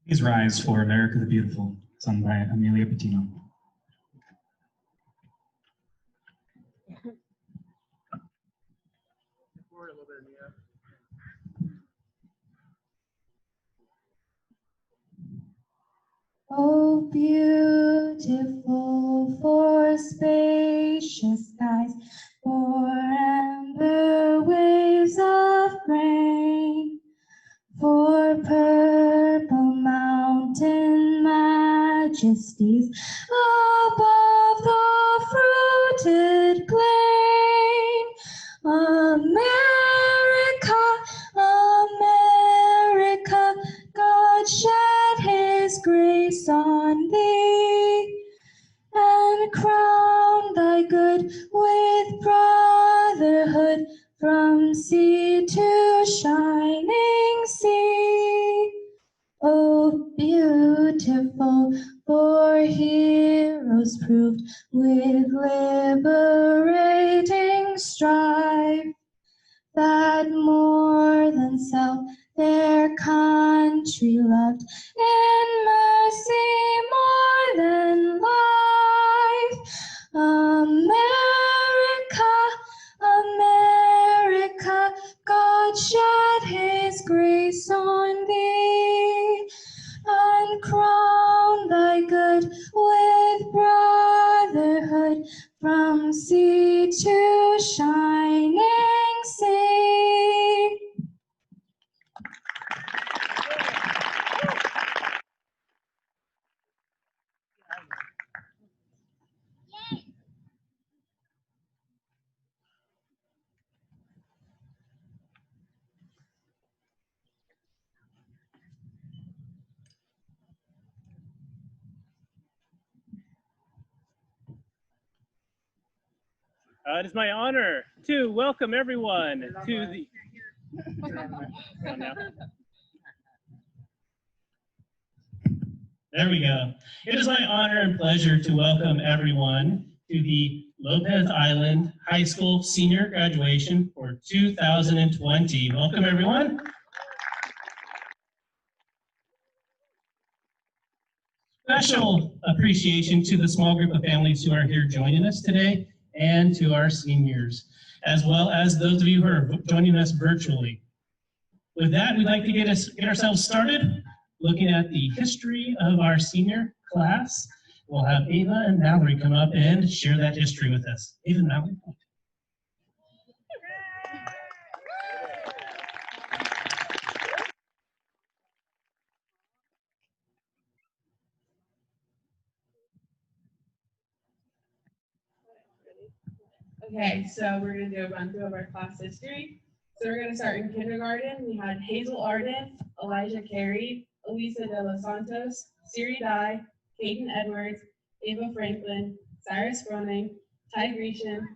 Please rise for America the Beautiful, sung by Amelia Patino. Oh, beautiful for spacious skies, for amber waves of grain, for purple mountain majesties above the fruited plain. America, America, God shed his grace on thee, and crown thy good with brotherhood from sea to shining sea. Oh, beautiful for heroes proved with liberating strife, that more than self their country loved, in mercy more than life. America, America, God shed his grace on thee, and crown thy good with brotherhood from sea to shining sea. It is my honor to welcome everyone to the. There we go. It is my honor and pleasure to welcome everyone to the Lopez Island High School senior graduation for 2020. Welcome, everyone. Special appreciation to the small group of families who are here joining us today, and to our seniors, as well as those of you who are joining us virtually. With that, we'd like to get ourselves started looking at the history of our senior class. We'll have Ava and Mallory come up and share that history with us. Ava and Mallory. Okay, so we're going to do a run through of our class history. So we're going to start in kindergarten. We had Hazel Arden, Elijah Carey, Elisa de los Santos, Siri Dye, Caden Edwards, Ava Franklin, Cyrus Froning, Ty Grecian,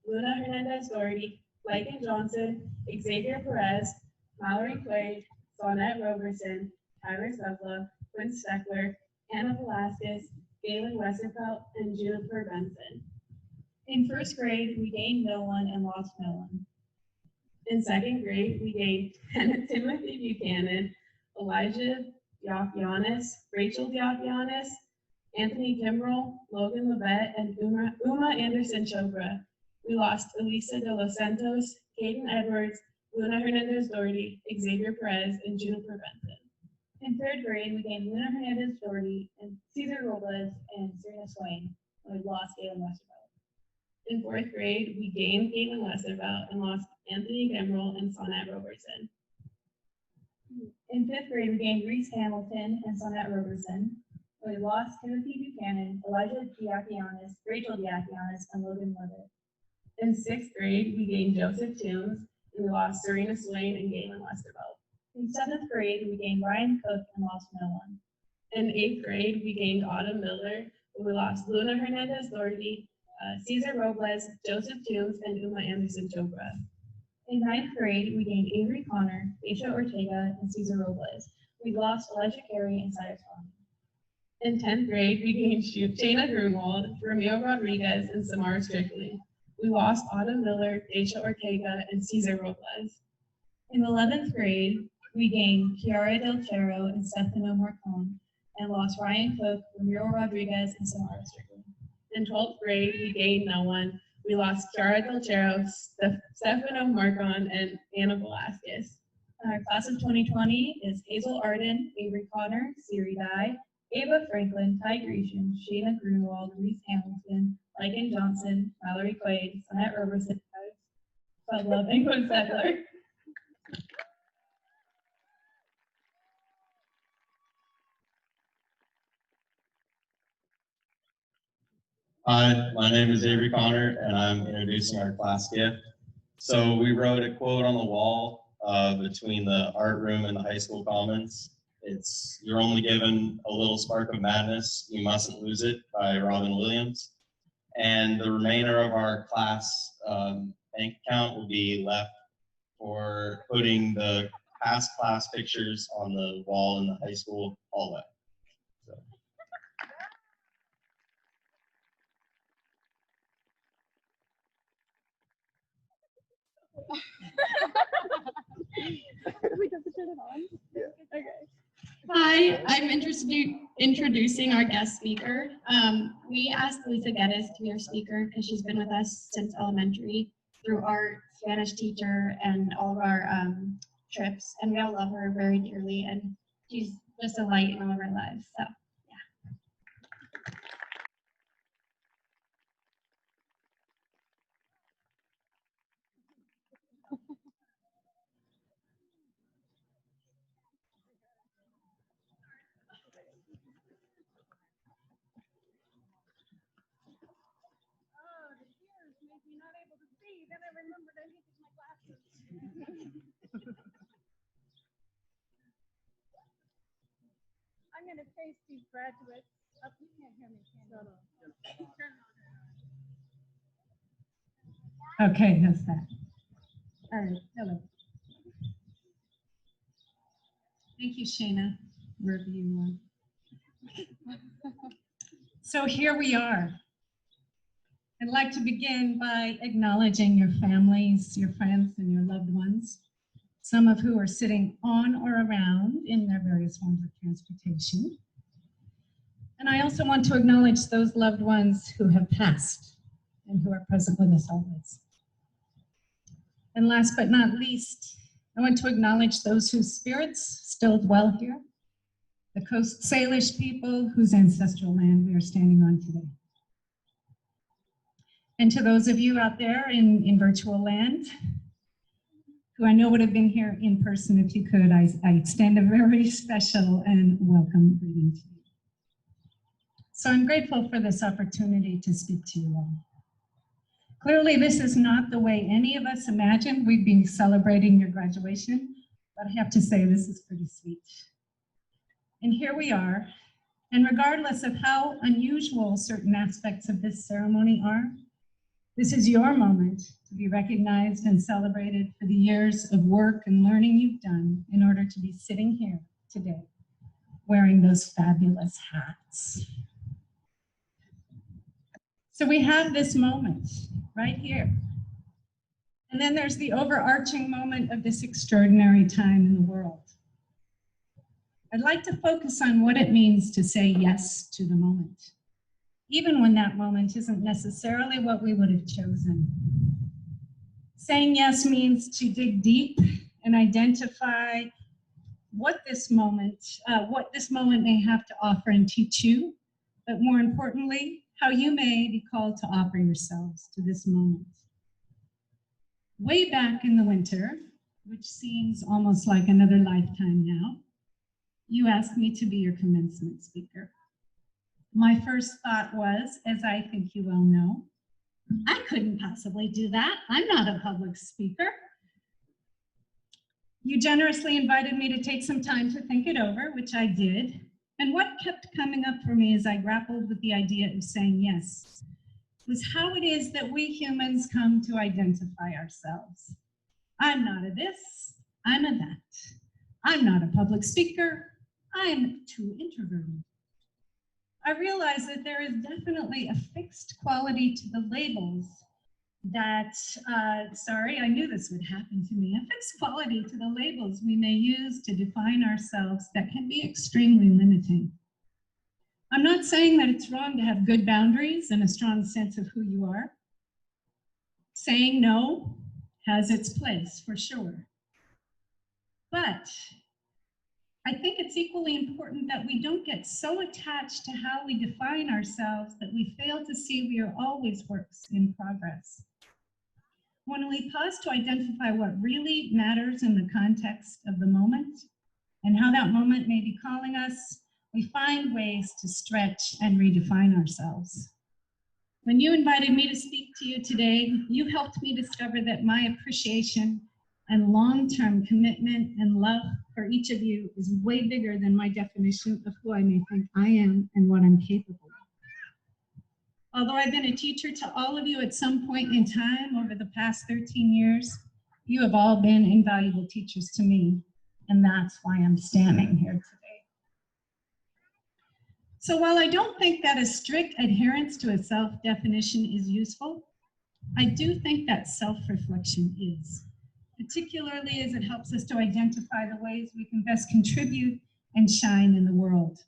Luna Hernandez Doherty, Lycan Johnson, Xavier Perez, Mallory Quaid, Sonette Roberson, Tyrus Bevla, Quinn Steckler, Hannah Velasquez, Galen Westerfelt, and Juniper Benson. In first grade, we gained no one and lost no one. In second grade, we gained Timothy Buchanan, Elijah Diakianis, Rachel Diakianis, Anthony Kimbrell, Logan Levette, and Uma Anderson Chopra. We lost Elisa de los Santos, Caden Edwards, Luna Hernandez Doherty, Xavier Perez, and Juniper Benson. In third grade, we gained Luna Hernandez Doherty and Cesar Robles and Serena Swain, and we lost Galen Westervelt. In fourth grade, we gained Galen Westervelt and lost Anthony Kimbrell and Sonette Robertson. In fifth grade, we gained Reese Hamilton and Sonette Robertson. We lost Timothy Buchanan, Elijah Diakianis, Rachel Diakianis, and Logan Levitt. In sixth grade, we gained Joseph Toombs, and we lost Serena Swain and Galen Westervelt. In seventh grade, we gained Ryan Cook and lost no one. In eighth grade, we gained Autumn Miller, and we lost Luna Hernandez Doherty, Cesar Robles, Joseph Toombs, and Uma Anderson Chopra. In ninth grade, we gained Avery Connor, Aisha Ortega, and Cesar Robles. We lost Elijah Carey and Cyrus Froning. In 10th grade, we gained Shayna Grunwald, Romeo Rodriguez, and Samara Strictly. We lost Autumn Miller, Aisha Ortega, and Cesar Robles. In 11th grade, we gained Chiara Del Cerro and Stefano Marcon, and lost Ryan Cook, Ramiro Rodriguez, and Samara Strickland. In 12th grade, we gained no one. We lost Chiara Del Cerro, Stefano Marcon, and Anna Velasquez. Our class of 2020 is Hazel Arden, Avery Connor, Siri Dye, Ava Franklin, Ty Grecian, Shayna Grunewald, Reese Hamilton, Lycan Johnson, Mallory Quaid, Sonette Roberson, Bud Love, and Quinn Settler. Hi, my name is Avery Connor, and I'm introducing our class gift. So we wrote a quote on the wall between the art room and the high school commons. It's "You're only given a little spark of madness, you mustn't lose it" by Robin Williams. And the remainder of our class bank account will be left for putting the past class pictures on the wall in the high school hallway. So. We have to turn it on? Yeah. Okay. Hi, I'm introducing our guest speaker. We asked Lisa Geddes to be our speaker because she's been with us since elementary through art, Spanish teacher, and all of our trips. And we all love her very dearly, and she's just a light in all of our lives. So, yeah. Not able to see, then I remembered I needed my glasses. I'm going to face these graduates. Oh, you can't hear me, can you? No. Okay, how's that? All right, hello. Thank you, Shayna, wherever you are. So here we are. I'd like to begin by acknowledging your families, your friends, and your loved ones, some of who are sitting on or around in their various forms of transportation. And I also want to acknowledge those loved ones who have passed and who are present with us always. And last but not least, I want to acknowledge those whose spirits still dwell here, the Coast Salish people whose ancestral land we are standing on today. And to those of you out there in virtual land, who I know would have been here in person if you could, I extend a very special and welcome greeting to you. So I'm grateful for this opportunity to speak to you all. Clearly, this is not the way any of us imagined we'd be celebrating your graduation, but I have to say this is pretty sweet. And here we are, and regardless of how unusual certain aspects of this ceremony are, this is your moment to be recognized and celebrated for the years of work and learning you've done in order to be sitting here today, wearing those fabulous hats. So we have this moment right here. And then there's the overarching moment of this extraordinary time in the world. I'd like to focus on what it means to say yes to the moment, even when that moment isn't necessarily what we would have chosen. Saying yes means to dig deep and identify what this moment may have to offer and teach you, but more importantly, how you may be called to offer yourselves to this moment. Way back in the winter, which seems almost like another lifetime now, you asked me to be your commencement speaker. My first thought was, as I think you well know, I couldn't possibly do that. I'm not a public speaker. You generously invited me to take some time to think it over, which I did. And what kept coming up for me as I grappled with the idea of saying yes was how it is that we humans come to identify ourselves. I'm not a this, I'm a that. I'm not a public speaker, I'm too introverted. I realize that there is definitely a fixed quality to the labels that, sorry, I knew this would happen to me, affix quality to the labels we may use to define ourselves that can be extremely limiting. I'm not saying that it's wrong to have good boundaries and a strong sense of who you are. Saying no has its place, for sure. But I think it's equally important that we don't get so attached to how we define ourselves that we fail to see we are always works in progress. When we pause to identify what really matters in the context of the moment and how that moment may be calling us, we find ways to stretch and redefine ourselves. When you invited me to speak to you today, you helped me discover that my appreciation and long-term commitment and love for each of you is way bigger than my definition of who I may think I am and what I'm capable of. Although I've been a teacher to all of you at some point in time over the past 13 years, you have all been invaluable teachers to me, and that's why I'm standing here today. So while I don't think that a strict adherence to a self-definition is useful, I do think that self-reflection is, particularly as it helps us to identify the ways we can best contribute and shine in the world.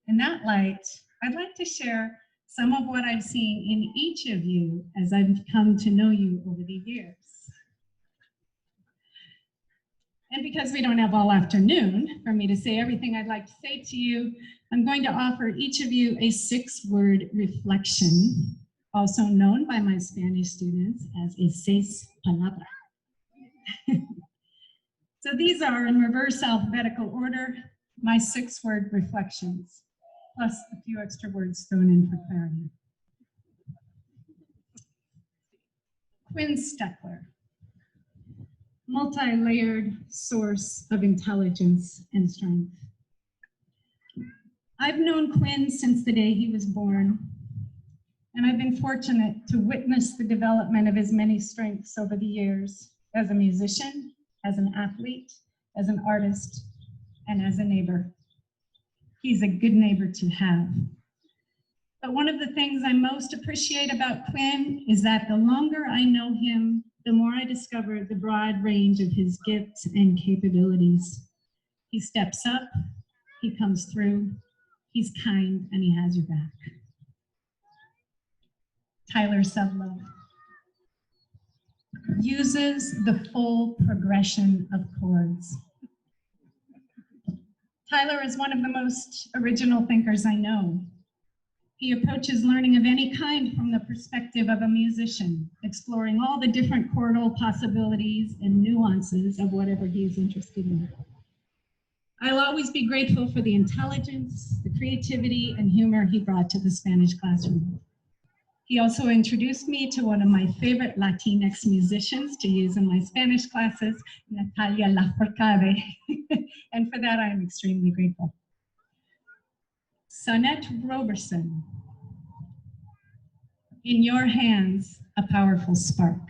In that light, I'd like to share some of what I've seen in each of you as I've come to know you over the years. And because we don't have all afternoon for me to say everything I'd like to say to you, I'm going to offer each of you a 6-word reflection, also known by my Spanish students as a 6 palabra. So these are, in reverse alphabetical order, my 6-word reflections, plus a few extra words thrown in for clarity. Quinn Steckler, multi-layered source of intelligence and strength. I've known Quinn since the day he was born, and I've been fortunate to witness the development of his many strengths over the years as a musician, as an athlete, as an artist, and as a neighbor. He's a good neighbor to have. But one of the things I most appreciate about Quinn is that the longer I know him, the more I discover the broad range of his gifts and capabilities. He steps up, he comes through, he's kind, and he has your back. Tyler Sudlow uses the full progression of chords. Tyler is one of the most original thinkers I know. He approaches learning of any kind from the perspective of a musician, exploring all the different chordal possibilities and nuances of whatever he's interested in. I'll always be grateful for the intelligence, the creativity, and humor he brought to the Spanish classroom. He also introduced me to one of my favorite Latinx musicians to use in my Spanish classes, Natalia Lafourcade, and for that I am extremely grateful. Sonette Roberson, in your hands, a powerful spark.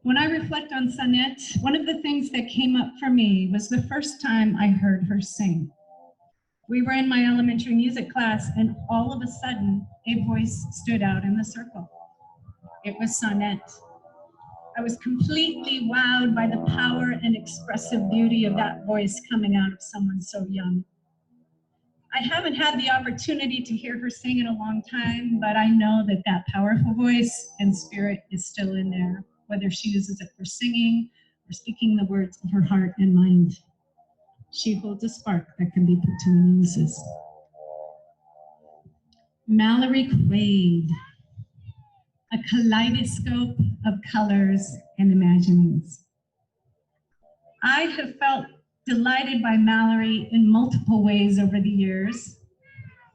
When I reflect on Sonette, one of the things that came up for me was the first time I heard her sing. We were in my elementary music class, and all of a sudden, a voice stood out in the circle. It was Sonette. I was completely wowed by the power and expressive beauty of that voice coming out of someone so young. I haven't had the opportunity to hear her sing in a long time, but I know that that powerful voice and spirit is still in there, whether she uses it for singing or speaking the words of her heart and mind. She holds a spark that can be put to many uses. Mallory Quaid, a kaleidoscope of colors and imaginings. I have felt delighted by Mallory in multiple ways over the years.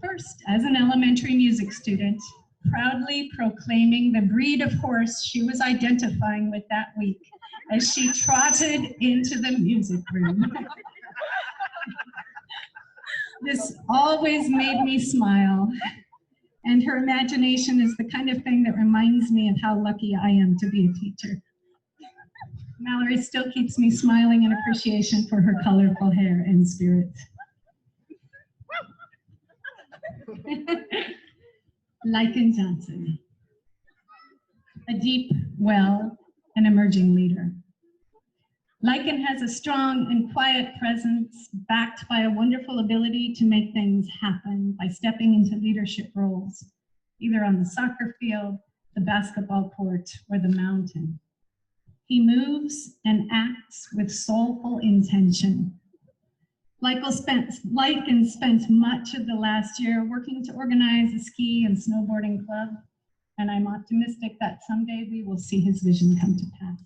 First, as an elementary music student, proudly proclaiming the breed of horse she was identifying with that week as she trotted into the music room. This always made me smile, and her imagination is the kind of thing that reminds me of how lucky I am to be a teacher. Mallory still keeps me smiling in appreciation for her colorful hair and spirit. Lycan Johnson, a deep well, an emerging leader. Lycan has a strong and quiet presence backed by a wonderful ability to make things happen by stepping into leadership roles, either on the soccer field, the basketball court, or the mountain. He moves and acts with soulful intention. Lycan spent much of the last year working to organize a ski and snowboarding club, and I'm optimistic that someday we will see his vision come to pass.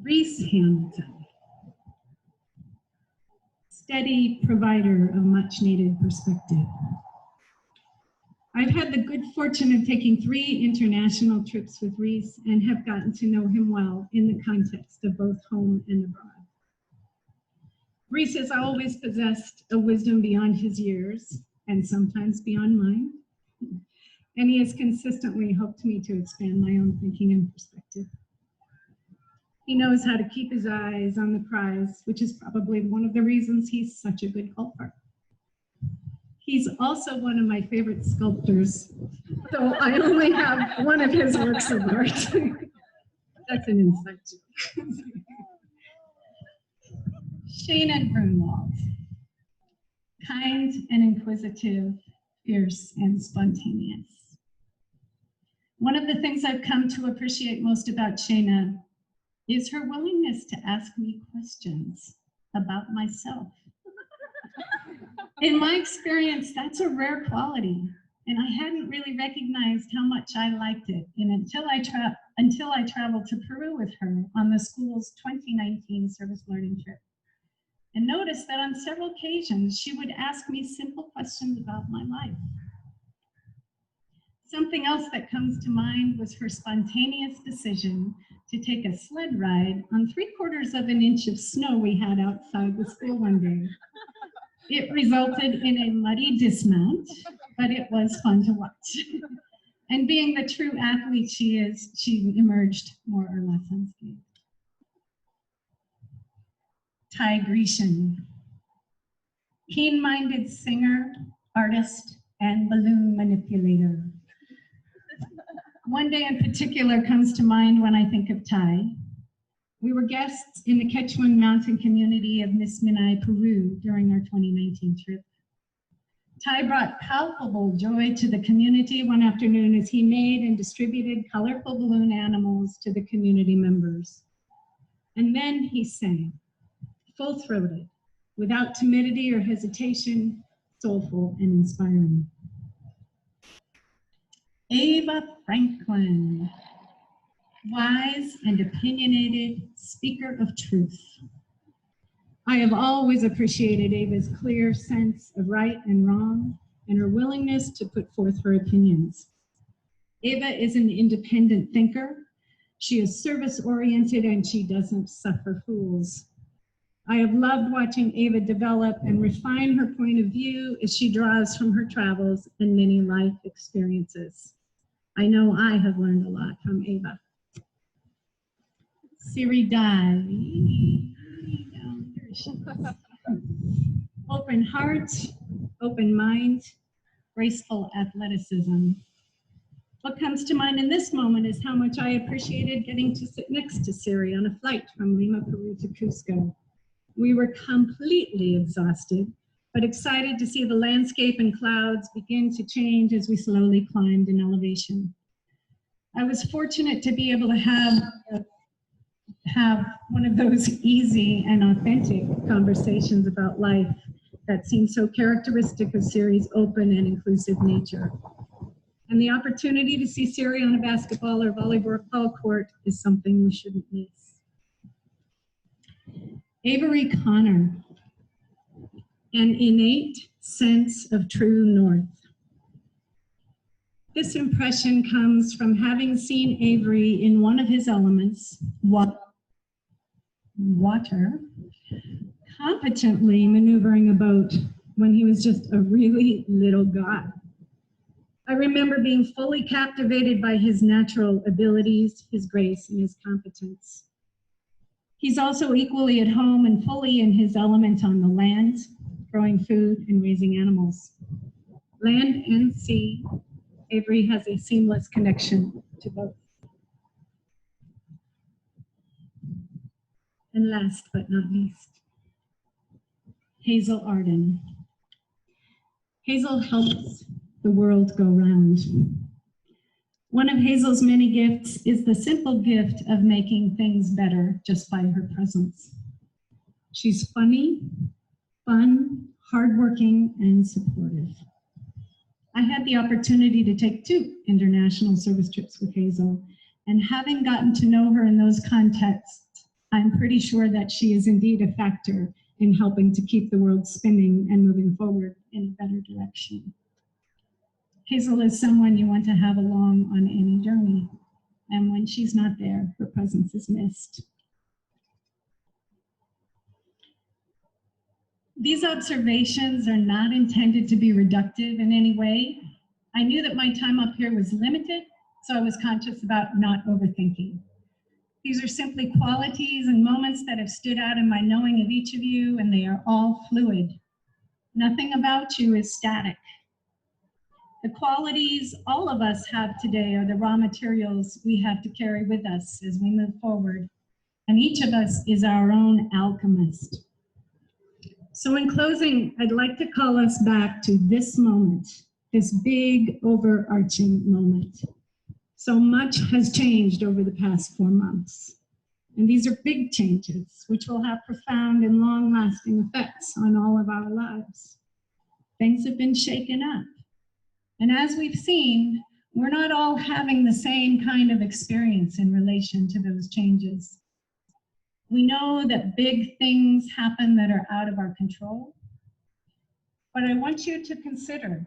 Reese Hamilton, steady provider of much needed perspective. I've had the good fortune of taking 3 international trips with Reese and have gotten to know him well in the context of both home and abroad. Reese has always possessed a wisdom beyond his years and sometimes beyond mine. And he has consistently helped me to expand my own thinking and perspective. He knows how to keep his eyes on the prize, which is probably one of the reasons he's such a good golfer. He's also one of my favorite sculptors, though I only have one of his works of art. That's an inside joke. Shayna Grunwald, kind and inquisitive, fierce and spontaneous. One of the things I've come to appreciate most about Shayna is her willingness to ask me questions about myself. In my experience, that's a rare quality, and I hadn't really recognized how much I liked it until I traveled to Peru with her on the school's 2019 service learning trip, and noticed that on several occasions she would ask me simple questions about my life. Something else that comes to mind was her spontaneous decision to take a sled ride on 3/4 of an inch of snow we had outside the school one day. It resulted in a muddy dismount, but it was fun to watch. And being the true athlete she is, she emerged more or less unscathed. Ty Grecian, keen-minded singer, artist, and balloon manipulator. One day in particular comes to mind when I think of Ty. We were guests in the Quechuan mountain community of Misminay, Peru during our 2019 trip. Ty brought palpable joy to the community one afternoon as he made and distributed colorful balloon animals to the community members. And then he sang, full-throated, without timidity or hesitation, soulful and inspiring. Ava Franklin, wise and opinionated speaker of truth. I have always appreciated Ava's clear sense of right and wrong and her willingness to put forth her opinions. Ava is an independent thinker. She is service-oriented and she doesn't suffer fools. I have loved watching Ava develop and refine her point of view as she draws from her travels and many life experiences. I know I have learned a lot from Ava. Siri Dai. Open heart, open mind, graceful athleticism. What comes to mind in this moment is how much I appreciated getting to sit next to Siri on a flight from Lima, Peru to Cusco. We were completely exhausted, but excited to see the landscape and clouds begin to change as we slowly climbed in elevation. I was fortunate to be able to have one of those easy and authentic conversations about life that seem so characteristic of Siri's open and inclusive nature. And the opportunity to see Siri on a basketball or volleyball court is something we shouldn't miss. Avery Connor, an innate sense of true north. This impression comes from having seen Avery in one of his elements, water, competently maneuvering a boat when he was just a really little guy. I remember being fully captivated by his natural abilities, his grace, and his competence. He's also equally at home and fully in his element on the land, growing food, and raising animals. Land and sea, Avery has a seamless connection to both. And last but not least, Hazel Arden. Hazel helps the world go round. One of Hazel's many gifts is the simple gift of making things better just by her presence. She's funny, fun, hardworking, and supportive. I had the opportunity to take 2 international service trips with Hazel, and having gotten to know her in those contexts, I'm pretty sure that she is indeed a factor in helping to keep the world spinning and moving forward in a better direction. Hazel is someone you want to have along on any journey, and when she's not there, her presence is missed. These observations are not intended to be reductive in any way. I knew that my time up here was limited, so I was conscious about not overthinking. These are simply qualities and moments that have stood out in my knowing of each of you, and they are all fluid. Nothing about you is static. The qualities all of us have today are the raw materials we have to carry with us as we move forward, and each of us is our own alchemist. So in closing, I'd like to call us back to this moment, this big overarching moment. So much has changed over the past 4 months. And these are big changes, which will have profound and long-lasting effects on all of our lives. Things have been shaken up. And as we've seen, we're not all having the same kind of experience in relation to those changes. We know that big things happen that are out of our control. But I want you to consider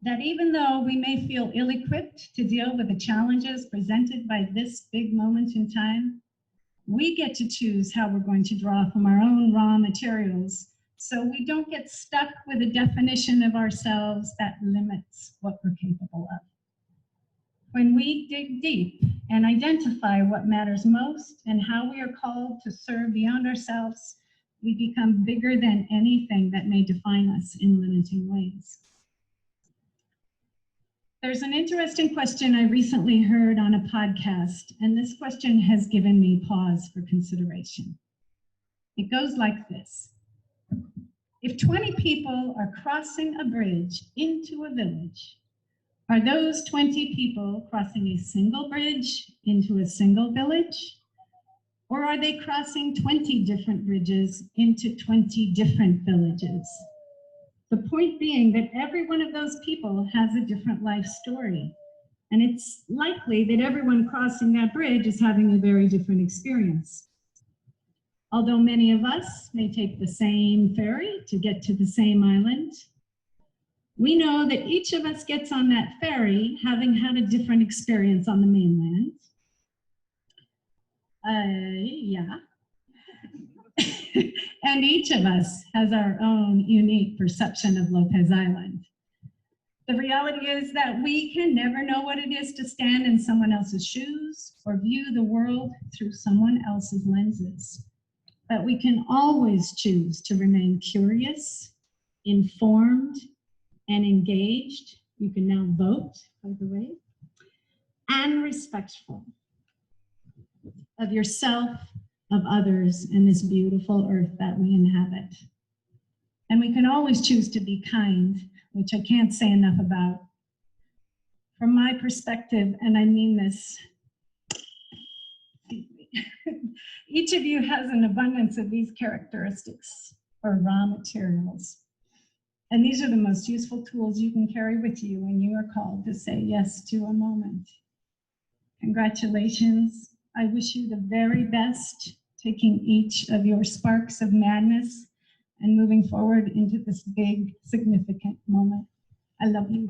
that even though we may feel ill-equipped to deal with the challenges presented by this big moment in time, we get to choose how we're going to draw from our own raw materials so we don't get stuck with a definition of ourselves that limits what we're capable of. When we dig deep and identify what matters most and how we are called to serve beyond ourselves, we become bigger than anything that may define us in limiting ways. There's an interesting question I recently heard on a podcast, and this question has given me pause for consideration. It goes like this. If 20 people are crossing a bridge into a village, are those 20 people crossing a single bridge into a single village? Or are they crossing 20 different bridges into 20 different villages? The point being that every one of those people has a different life story. And it's likely that everyone crossing that bridge is having a very different experience. Although many of us may take the same ferry to get to the same island, we know that each of us gets on that ferry having had a different experience on the mainland. And each of us has our own unique perception of Lopez Island. The reality is that we can never know what it is to stand in someone else's shoes or view the world through someone else's lenses. But we can always choose to remain curious, informed, and engaged. You can now vote, by the way, and respectful of yourself, of others, and this beautiful earth that we inhabit. And we can always choose to be kind, which I can't say enough about. From my perspective, and I mean this, each of you has an abundance of these characteristics or raw materials. And these are the most useful tools you can carry with you when you are called to say yes to a moment. Congratulations. I wish you the very best, taking each of your sparks of madness and moving forward into this big, significant moment. I love you.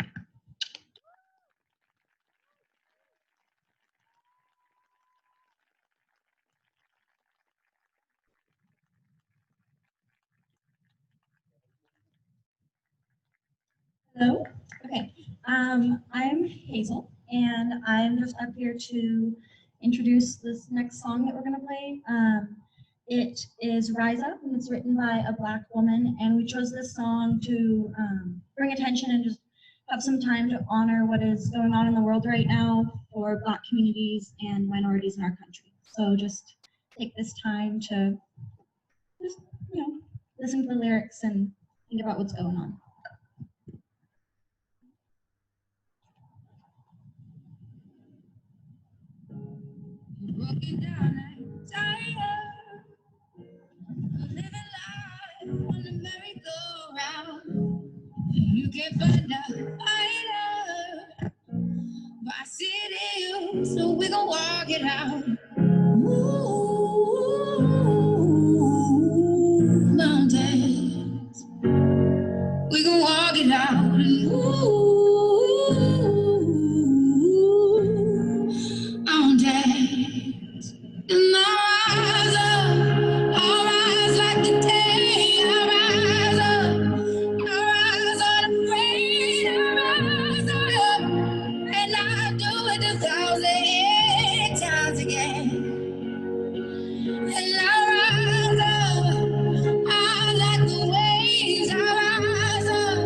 Hello. Okay. I'm Hazel, and I'm just up here to introduce this next song that we're going to play. It is Rise Up, and it's written by a Black woman. And we chose this song to bring attention and just have some time to honor what is going on in the world right now for Black communities and minorities in our country. So just take this time to just, listen to the lyrics and think about what's going on. Broken down and tired of living life on the merry-go-round. You can't find a fighter, but I see it in you, so we gon' walk it out. Ooh, mountains, we gon' walk it out. Ooh, mountains. And I'll rise like the day, I'll rise unafraid, I'll rise up, and I'll do it 1,000 times again. And I'll rise up, I like the waves, I'll rise up,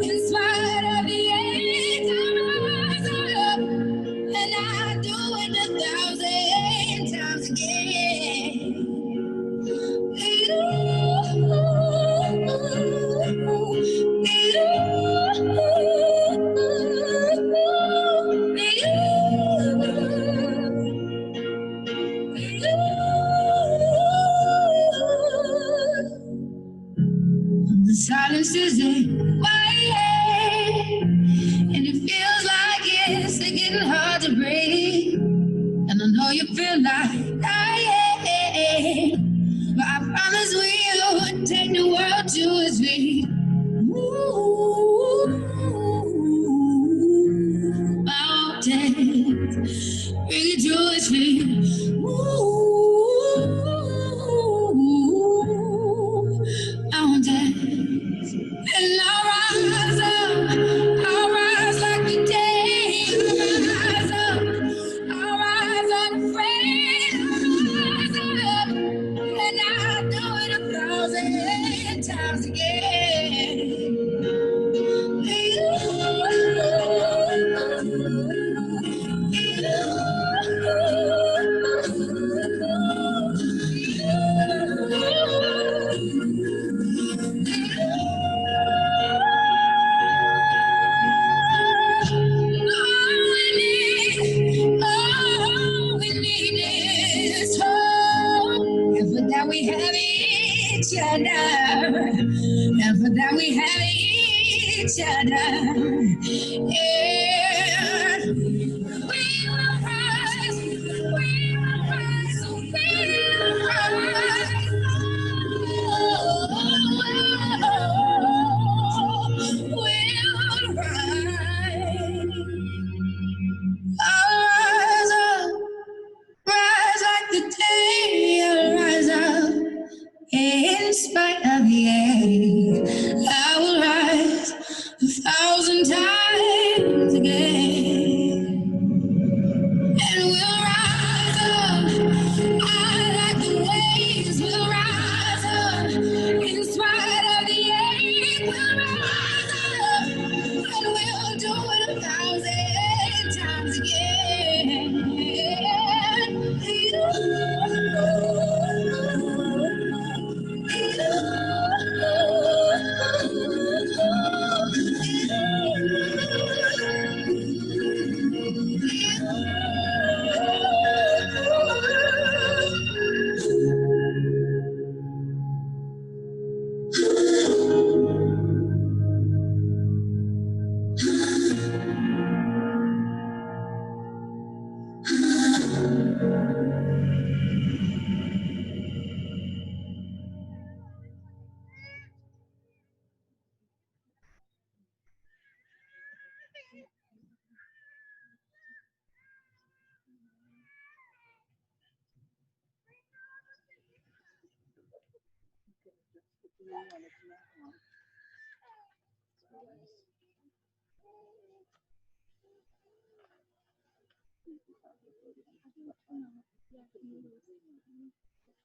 in spite of the edge, I'll rise up, and I'll do it 1,000 times again. The silence is in my head, and it feels like it's getting hard to breathe. And I know you feel like dying, but I promise we'll take the world to its feet. Ooh, mountains, bring it to its feet. Ooh, mountains, and I'll rise like the day. I'll rise unafraid, I'll rise up, and I'll do it 1,000 times again. All we need is hope. And for that we have each other. And for that we have each other. Yeah. We will rise. We will rise. We will rise. We'll rise. I'll rise up, rise like the day, I'll rise up, in spite of the ache. I will rise 1,000 times again, and we'll rise up, I like the waves, we'll rise up, in spite of the ache, we'll rise up, and we'll do it 1,000 times again.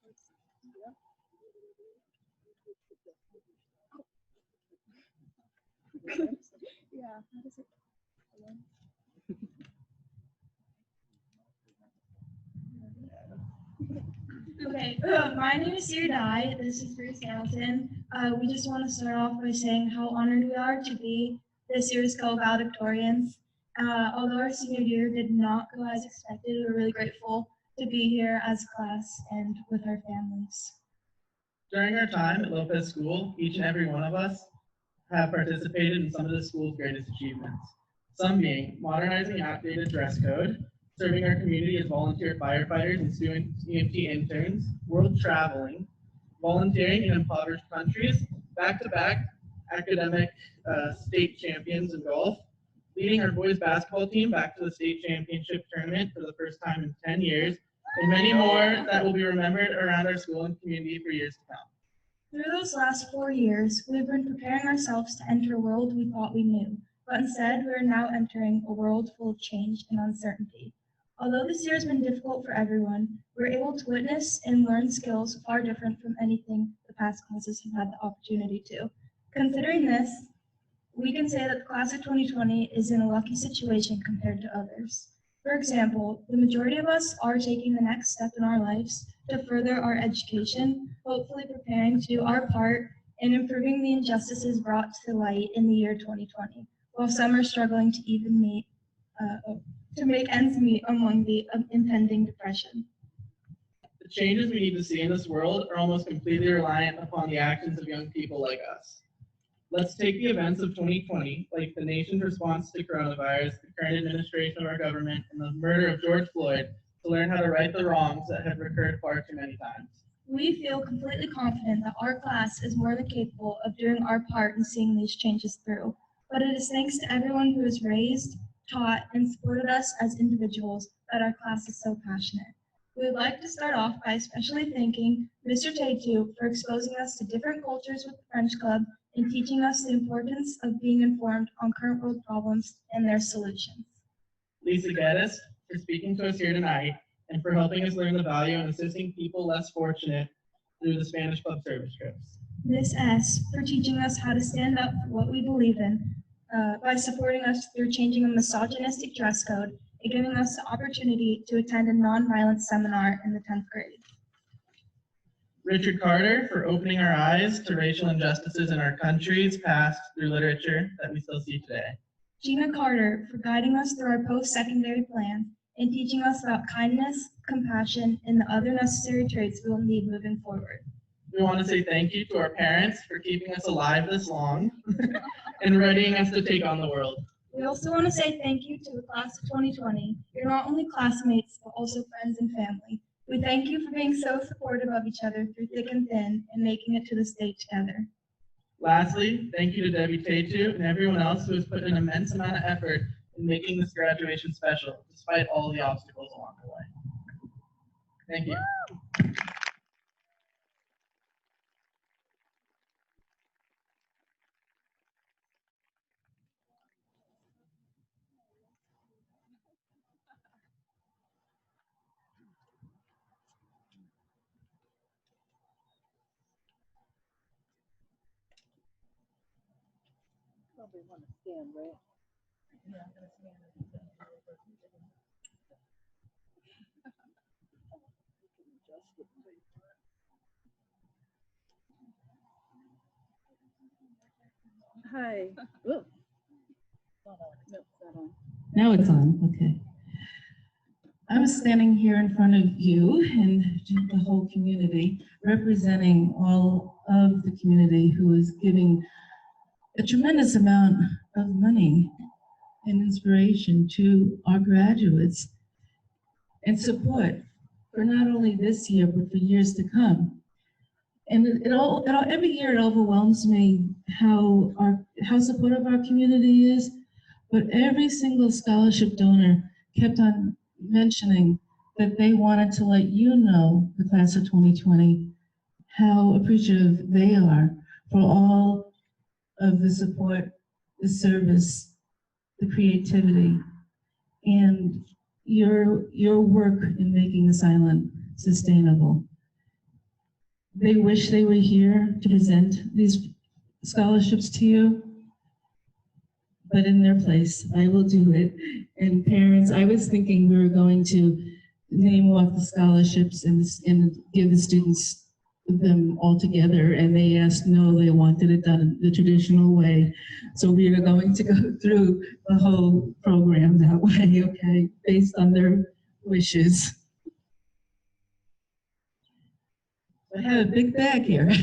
Okay, my name is Siri Dye. This is Bruce Hamilton. We just want to start off by saying how honored we are to be this year's co-valedictorians. Although our senior year did not go as expected, we're really grateful to be here as a class and with our families. During our time at Lopez School, each and every one of us have participated in some of the school's greatest achievements. Some being modernizing outdated dress code, serving our community as volunteer firefighters and student EMT interns, world traveling, volunteering in impoverished countries, back-to-back academic state champions in golf, leading our boys basketball team back to the state championship tournament for the first time in 10 years, and many more that will be remembered around our school and community for years to come. Through those last 4 years, we've been preparing ourselves to enter a world we thought we knew, but instead we are now entering a world full of change and uncertainty. Although this year has been difficult for everyone, we're able to witness and learn skills far different from anything the past classes have had the opportunity to. Considering this, we can say that the class of 2020 is in a lucky situation compared to others. For example, the majority of us are taking the next step in our lives to further our education, hopefully preparing to do our part in improving the injustices brought to light in the year 2020, while some are struggling to even to make ends meet among the impending depression. The changes we need to see in this world are almost completely reliant upon the actions of young people like us. Let's take the events of 2020, like the nation's response to coronavirus, the current administration of our government, and the murder of George Floyd, to learn how to right the wrongs that have recurred far too many times. We feel completely confident that our class is more than capable of doing our part in seeing these changes through, but it is thanks to everyone who has raised, taught, and supported us as individuals that our class is so passionate. We would like to start off by especially thanking Mr. Taitu for exposing us to different cultures with the French Club and teaching us the importance of being informed on current world problems and their solutions. Lisa Geddes for speaking to us here tonight and for helping us learn the value in assisting people less fortunate through the Spanish Club service trips. Miss S for teaching us how to stand up for what we believe in by supporting us through changing a misogynistic dress code and giving us the opportunity to attend a nonviolence seminar in the 10th grade. Richard Carter for opening our eyes to racial injustices in our country's past through literature that we still see today. Gina Carter for guiding us through our post-secondary plan and teaching us about kindness, compassion, and the other necessary traits we will need moving forward. We want to say thank you to our parents for keeping us alive this long and readying us to take on the world. We also want to say thank you to the class of 2020. You're not only classmates, but also friends and family. We thank you for being so supportive of each other through thick and thin and making it to the state together. Lastly, thank you to Debbie Taitu and everyone else who has put an immense amount of effort in making this graduation special, despite all the obstacles along the way. Thank you. Probably want to stand, right? Hi. Oh. No, it's not on. Now it's on, okay. I'm standing here in front of you and the whole community, representing all of the community who is giving a tremendous amount of money and inspiration to our graduates and support for not only this year, but for years to come. And every year it overwhelms me how supportive our community is, but every single scholarship donor kept on mentioning that they wanted to let you know, the class of 2020, how appreciative they are for all of the support, the service, the creativity, and your work in making this island sustainable. They wish they were here to present these scholarships to you, but in their place, I will do it. And parents, I was thinking we were going to name off the scholarships and give the students them all together, and they asked no, they wanted it done the traditional way. So we are going to go through the whole program that way, okay, based on their wishes. I have a big bag here.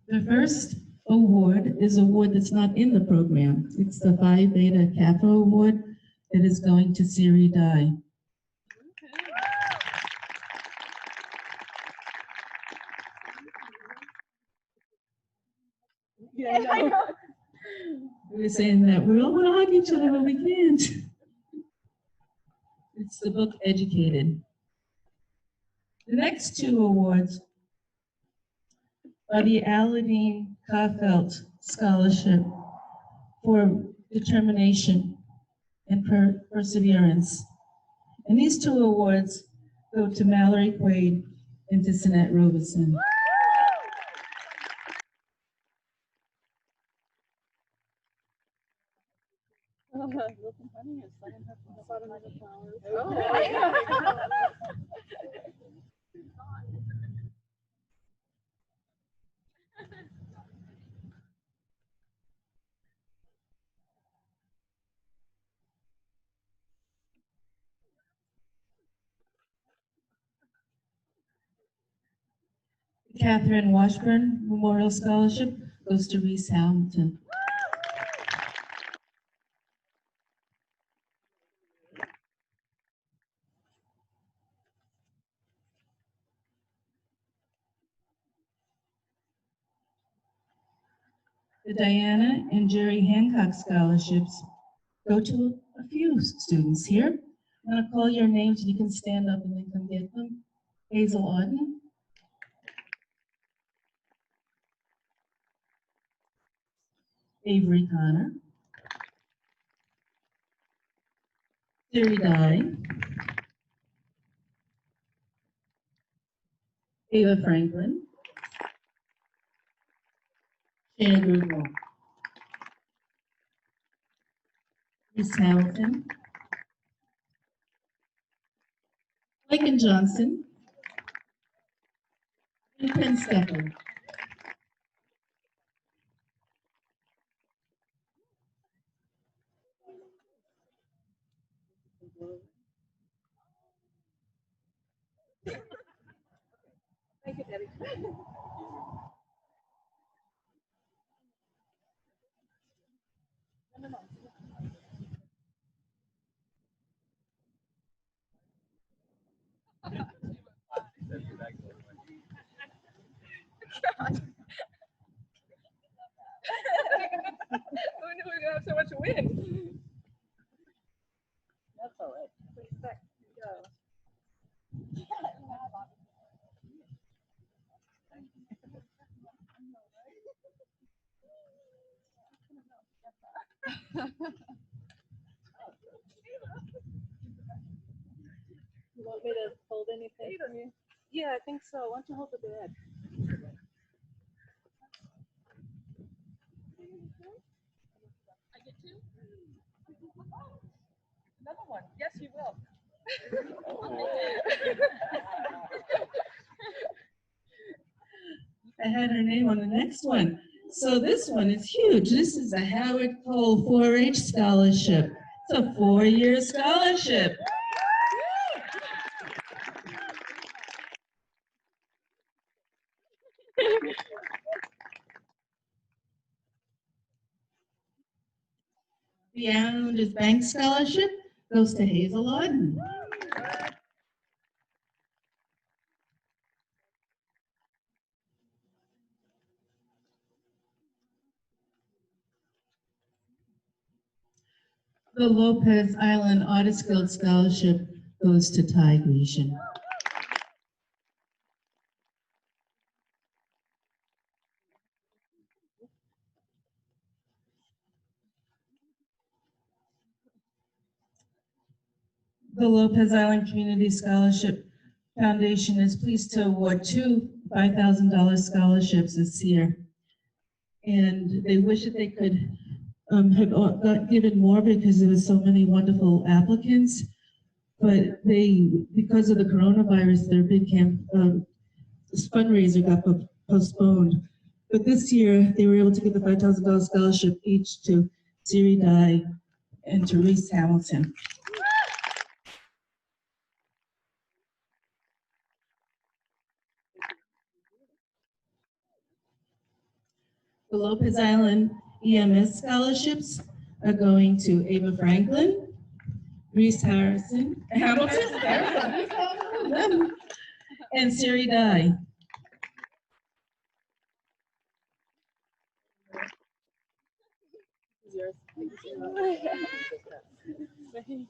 The first award is an award that's not in the program. It's the Phi Beta Kappa Award that is going to Siri Dai. Yeah, I know. We were saying that we all want to hug each other, but we can't. It's the book Educated. The next two awards are the Aladine Kaufelt Scholarship for Determination and Perseverance. And these two awards go to Mallory Quaid and to Sinette Robeson. Catherine Washburn Memorial Scholarship goes to Reese Hamilton. The Diana and Jerry Hancock Scholarships go to a few students here. I'm going to call your names and you can stand up and then come get them. Hazel Auden. Avery Connor. Siri Dye. Ava Franklin. Shana Grudwell. Miss Hamilton. Lincoln Johnson. And Ken Stepper. Thank you, Debbie. Who knew we were gonna have so much wind? That's all right. Please, back you go. You want me to hold anything from you? Yeah, I think so. Why don't you hold the bed? I get two? Another one. Yes, you will. I had her name on the next one. So this one is huge. This is a Howard Cole 4-H scholarship. It's a 4-year scholarship. The Islanders Bank Scholarship goes to Hazel Auden. The Lopez Island Artist Guild Scholarship goes to Ty Grecian. The Lopez Island Community Scholarship Foundation is pleased to award two $5,000 scholarships this year. And they wish that they could have got given more because there were so many wonderful applicants. But because of the coronavirus, their big fundraiser got postponed. But this year, they were able to give the $5,000 scholarship each to Siri Dye and to Reese Hamilton. The Lopez Island EMS scholarships are going to Ava Franklin, Reese Hamilton, and Siri Dye. Yours. Thank you.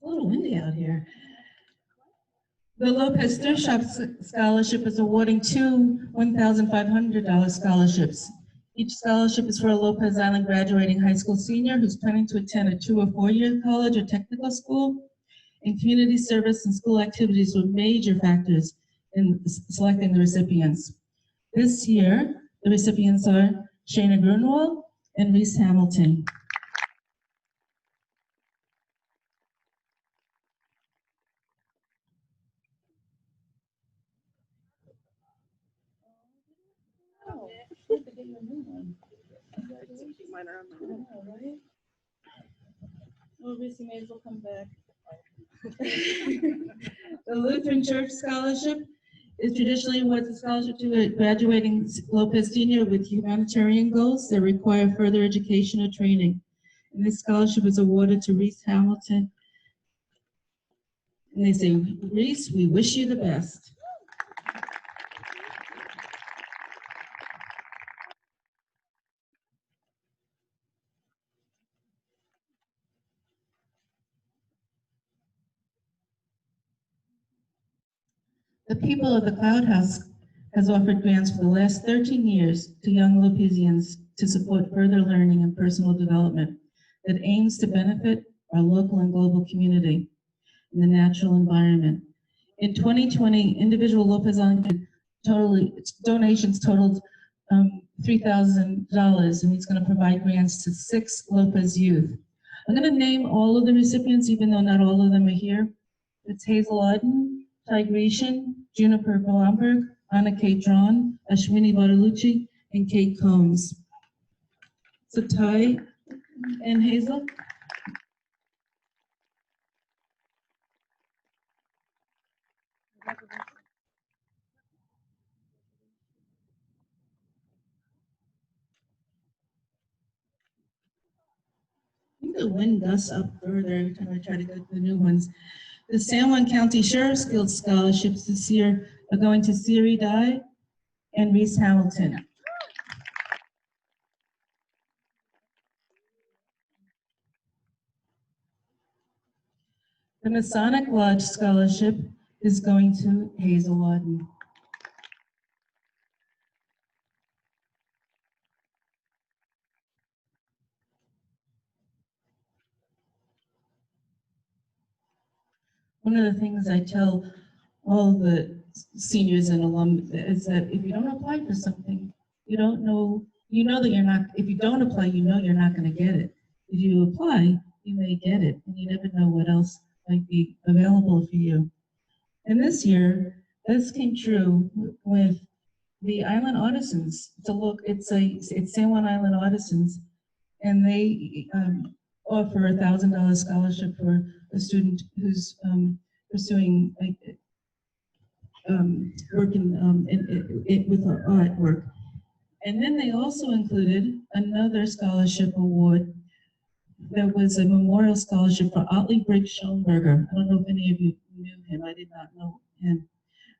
A little windy out here. The Lopez Thrift Shop Scholarship is awarding two $1,500 scholarships. Each scholarship is for a Lopez Island graduating high school senior who's planning to attend a 2 or 4-year college or technical school. And community service and school activities were major factors in selecting the recipients. This year, the recipients are Shayna Grunwald and Reese Hamilton. Mine are on my own. Right? Well, Reese may as well come back. The Lutheran Church Scholarship is traditionally awards a scholarship to a graduating Lopez senior with humanitarian goals that require further education or training. And this scholarship is awarded to Reese Hamilton. And they say, Reese, we wish you the best. The people of the Cloud House has offered grants for the last 13 years to young Lopezians to support further learning and personal development that aims to benefit our local and global community and the natural environment. In 2020, individual Lopez Island donations totaled $3,000, and he's going to provide grants to 6 Lopez youth. I'm going to name all of the recipients, even though not all of them are here. It's Hazel Auden, Ty Grecian, Juniper Blomberg, Anna Kate Drawn, Ashwini Bartolucci, and Kate Combs. So Ty and Hazel. I think the wind gusts up further every time I try to go to the new ones. The San Juan County Sheriff's Guild scholarships this year are going to Siri Dye and Reese Hamilton. The Masonic Lodge Scholarship is going to Hazel Auden. One of the things I tell all the seniors and alum is that if you don't apply for something, you don't know, you know that you're not, if you don't apply, you know you're not going to get it. If you apply, you may get it, and you never know what else might be available for you. And this year, this came true with the Island Artisans. It's San Juan Island Artisans, and they offer $1,000 scholarship for a student who's pursuing working with artwork. And then they also included another scholarship award that was a memorial scholarship for Otley Briggs Schoenberger. I don't know if any of you knew him. I did not know him.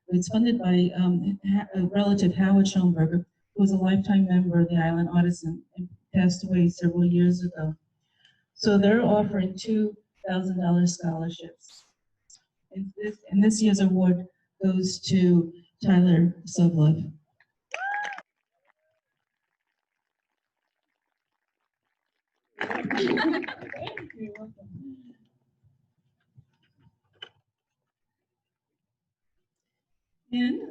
It's funded by a relative, Howard Schoenberger, who was a lifetime member of the Island Artisan and passed away several years ago. So they're offering $2,000 scholarships. And this year's award goes to Tyler Sublove. You're welcome. And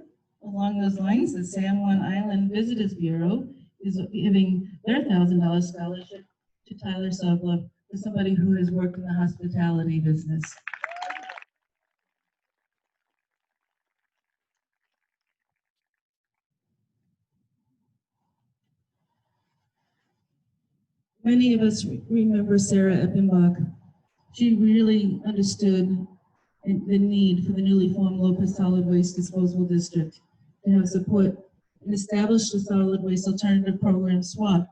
along those lines, the San Juan Island Visitors Bureau is giving their $1,000 scholarship to Tyler Sobla for somebody who has worked in the hospitality business. Many of us remember Sarah Eppenbach. She really understood the need for the newly formed Lopez Solid Waste Disposal District to have support and establish the Solid Waste Alternative Program, SWAP,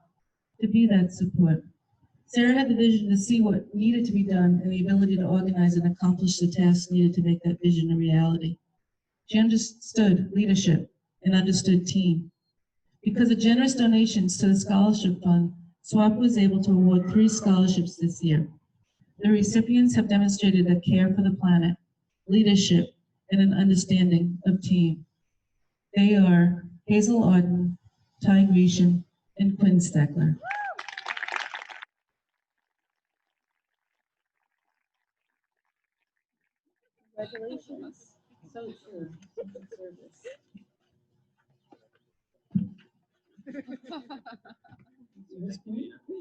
to be that support. Sarah had the vision to see what needed to be done and the ability to organize and accomplish the tasks needed to make that vision a reality. She understood leadership and understood team. Because of generous donations to the scholarship fund, SWAP was able to award 3 scholarships this year. The recipients have demonstrated a care for the planet, leadership, and an understanding of team. They are Hazel Arden, Ty Grecian, and Quinn Steckler. Congratulations. So true. Service.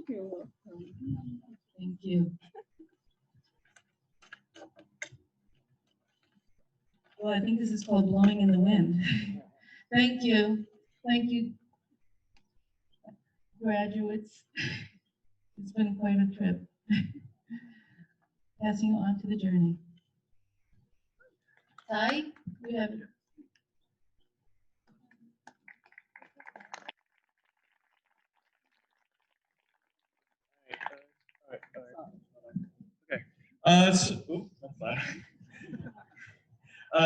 You're welcome. Thank you. Well, I think this is called blowing in the wind. Thank you. Thank you, graduates. It's been quite a trip. Passing you on to the journey. Ty, you have it.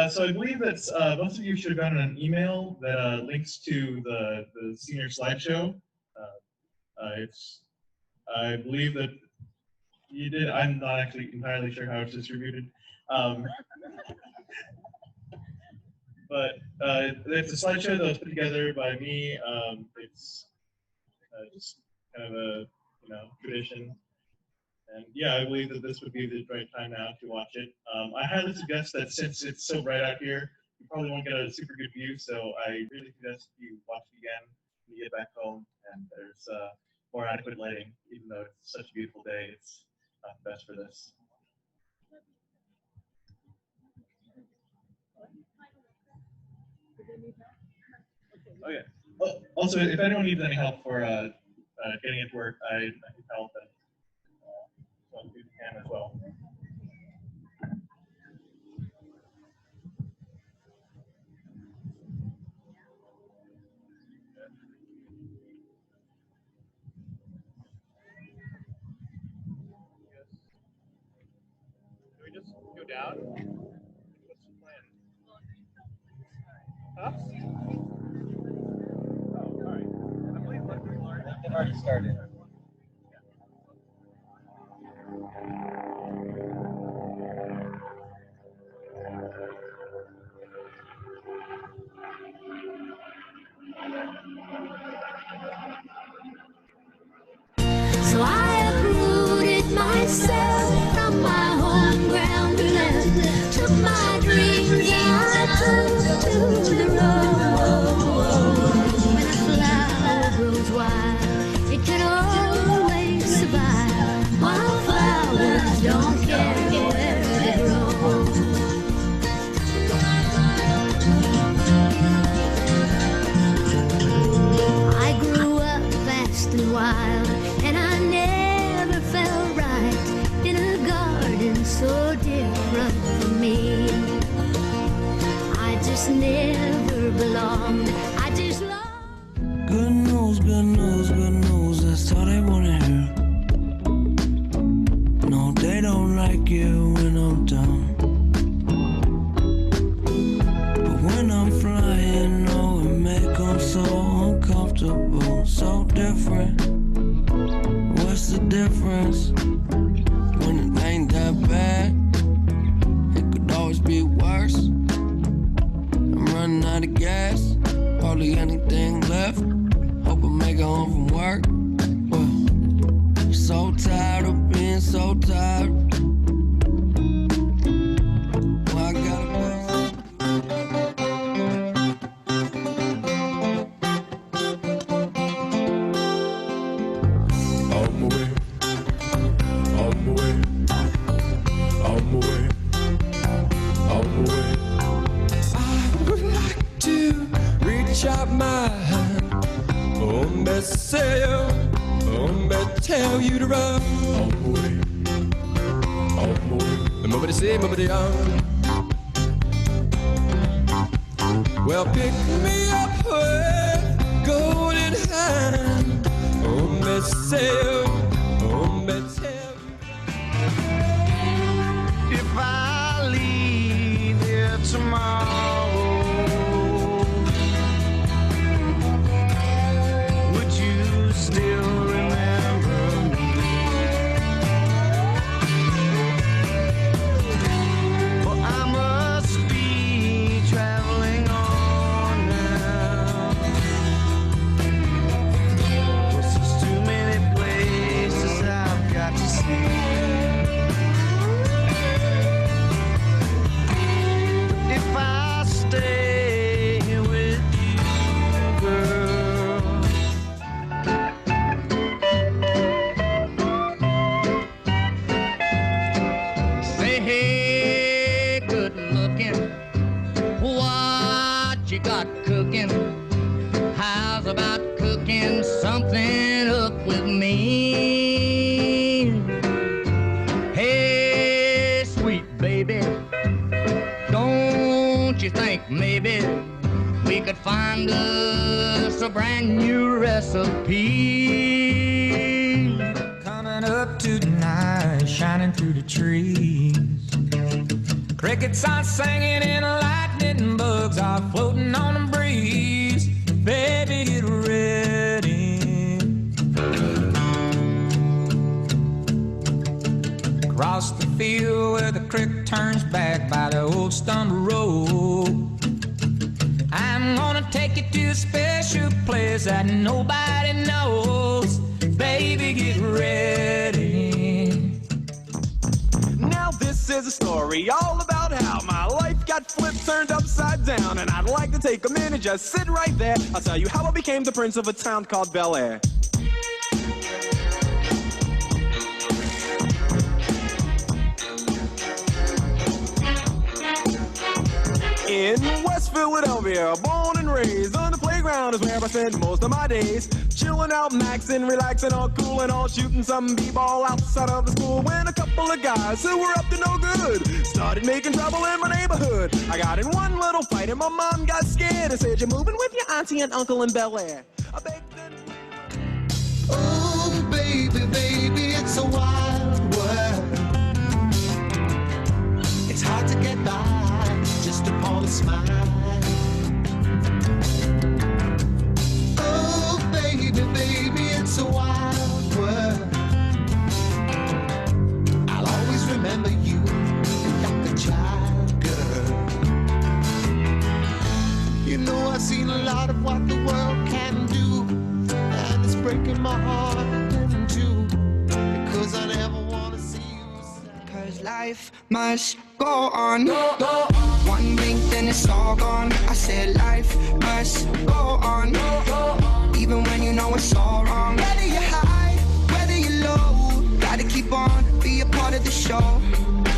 So I believe that most of you should have gotten an email that links to the senior slideshow. I believe that you did. I'm not actually entirely sure how it's distributed. But it's a slideshow that was put together by me. It's just kind of a tradition. And yeah, I believe that this would be the right time now to watch it. I highly suggest that since it's so bright out here, you probably won't get a super good view. So I really suggest you watch it again when you get back home and there's more adequate lighting. Even though it's such a beautiful day, it's not the best for this. Oh yeah. Oh, also, if anyone needs any help for getting it to work, I can help and so you can as well. Can we just go down? What's the plan? Up? Oh, all right. I believe they've already started. So I uprooted myself from my home ground and took my dreams and I took to the road. When a flower grows wild, it can always survive, while flowers don't care where they grow. I grew up fast and wild, and I never felt right in a garden so different from me. I just never belonged. I just loved. Good news, good news, good news. That's all they wanna hear. No, they don't like it when I'm down. But when I'm flying, oh, it make them so uncomfortable, so different. What's the difference? When it ain't that bad, it could always be worse. I'm running out of gas, hardly anything left. Hope I make it home from work, but I'm so tired. me say you, me tell you to run. Oh boy, nobody say, nobody on. Well, pick me up with golden hand. Oh, me say you, oh, me tell you. If I leave here tomorrow, would you still remember me? Well, I must be traveling on now. 'Cause there's too many places I've got to see. If I stay with you, girl, say hey, good looking, what you got cooking? How's about cooking something up with me? Hey, sweet baby, don't you think maybe we could find us a brand new recipe? Coming up tonight, shining through the trees. Crickets are singing and lightning bugs are floating on the breeze. Baby, get ready. Across the field where the creek turns back by the old stone road, I'm gonna take you to a special place that nobody knows. Baby, get ready. Now this is a story all about how my life got flipped, turned upside down, and I'd like to take a minute, just sit right there. I'll tell you how I became the prince of a town called Bel Air. In West Philadelphia, born and raised, on the playground is where I spent most of my days. Chilling out, maxing, relaxing, all cool and all, shooting some b-ball outside of the school, when a couple of guys who were up to no good started making trouble in my neighborhood. I got in one little fight and my mom got scared and said, "You're moving with your auntie and uncle in Bel Air." I begged them. oh baby, baby, it's a wild world. It's hard to get by just upon a smile. Oh baby, baby, it's a wild world. I'll always remember you like a child, girl. You know I've seen a lot of what the world can do, and it's breaking my heart in two, because I never want to see you sad. 'Cause life must go on, go on. One blink, then it's all gone. I said life must go on, go on. Even when you know it's all wrong. Whether you're high, whether you're low, gotta keep on, be a part of the show.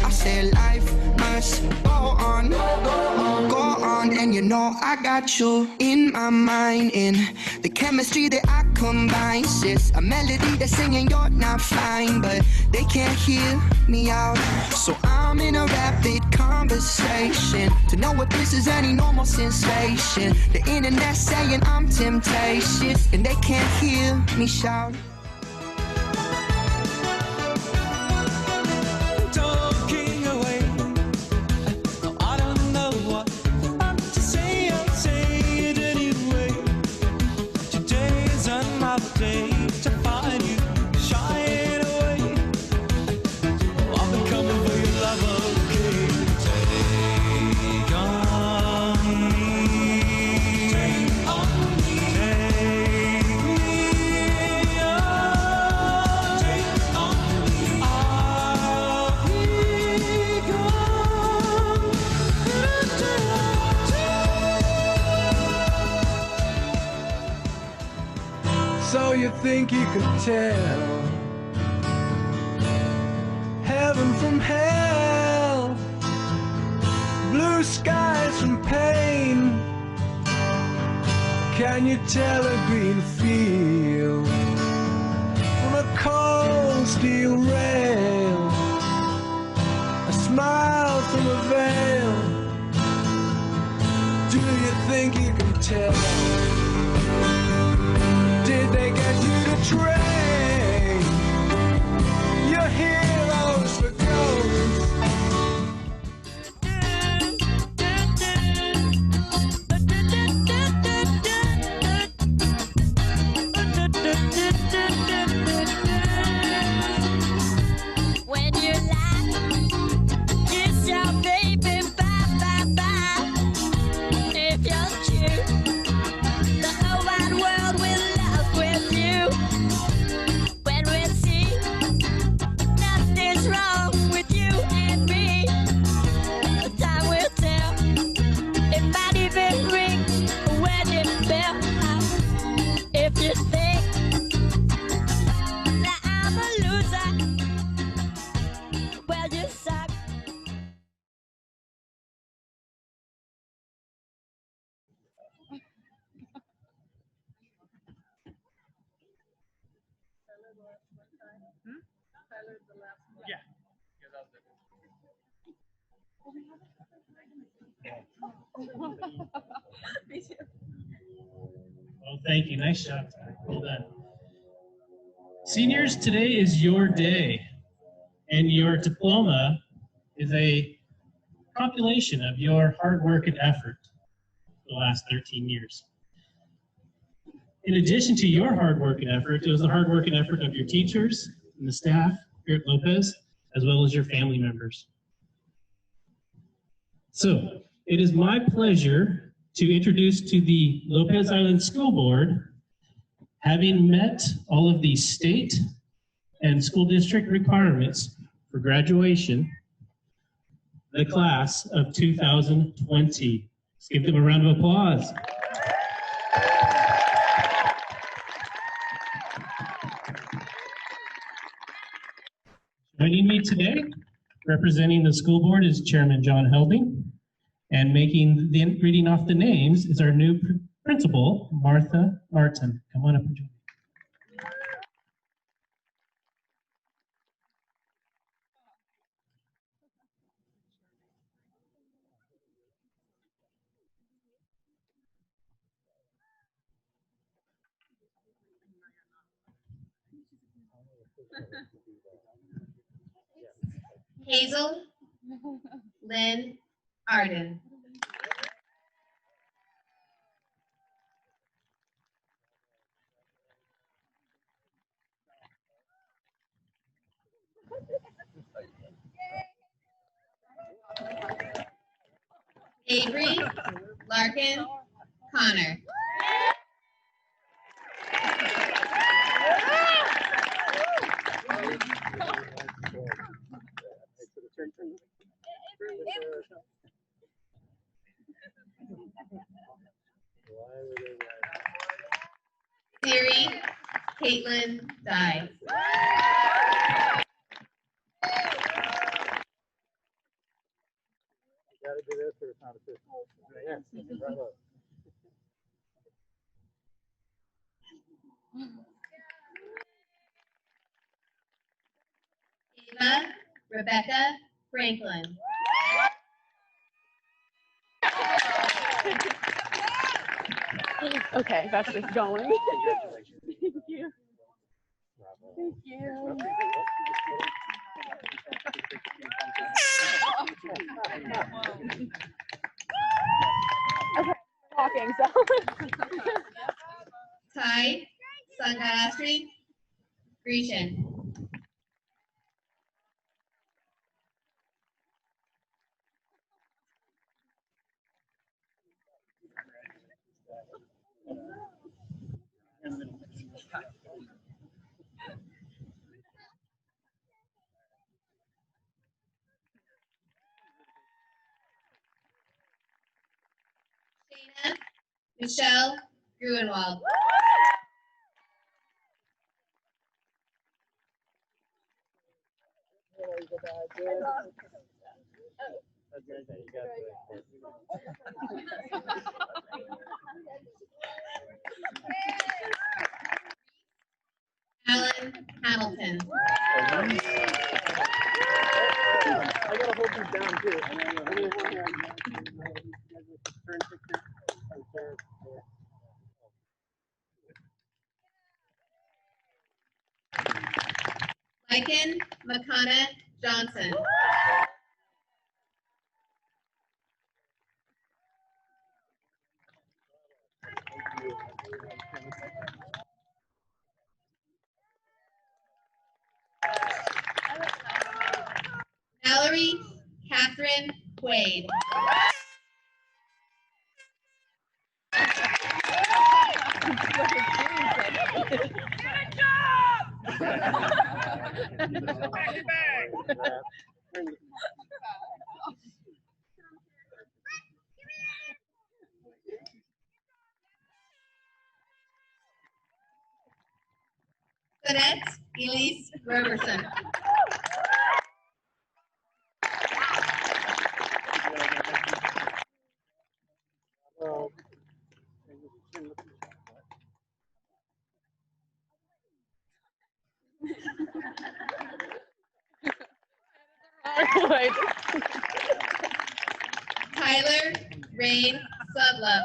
I said life must go on, go on, go on. And you know I got you in my mind, in the chemistry that I combine. Sis, a melody that's singing you're not fine, but they can't hear me out. So I'm in a rapid conversation to know if this is any normal sensation. The internet saying I'm temptations, and they can't hear me shout. Talking away, I don't know what I'm to say. I'll say it anyway. Today is another day to find you shying away. I've been coming for your love, okay? Take on me, take on me, take me on, take on me. I'll be gone. So you think you could tell heaven from hell, blue skies from pain? Can you tell a green field steel rail, a smile from a veil. Do you think you can tell? Did they get you to train your heroes for ghosts? When you laugh, kiss your baby, bye, bye, bye. If you're true, the whole wide world will love with you. When we see nothing's wrong with you and me, the time will tell. It might even ring a wedding bell. If you think that I'm a loser, well, you suck. Yeah. Oh, thank you. Nice job. Well done. Seniors, today is your day, and your diploma is a compilation of your hard work and effort the last 13 years. In addition to your hard work and effort, it was the hard work and effort of your teachers and the staff here at Lopez, as well as your family members. So, it is my pleasure to introduce to the Lopez Island School Board, having met all of the state and school district requirements for graduation, the class of 2020. Let's give them a round of applause. Joining me today, representing the school board, is Chairman John Helding, and reading off the names is our new principal, Martha Martin. Come on up and join me. Hazel Lynn Arden. Avery Larkin Connor. Siri Caitlin Dye. Gotta do this or it's not official. Yeah, right up. Ava Rebecca Franklin. Okay, that's just going. Thank you. Thank you. Okay, talking, so. Ty Sangarastri Grecian. Shayna Michelle Gruenwald. Alan Hamilton. Lycan McConna Johnson. Valerie Catherine Quaid. Jeanette Elise Roberson. Tyler Rain Sudlow.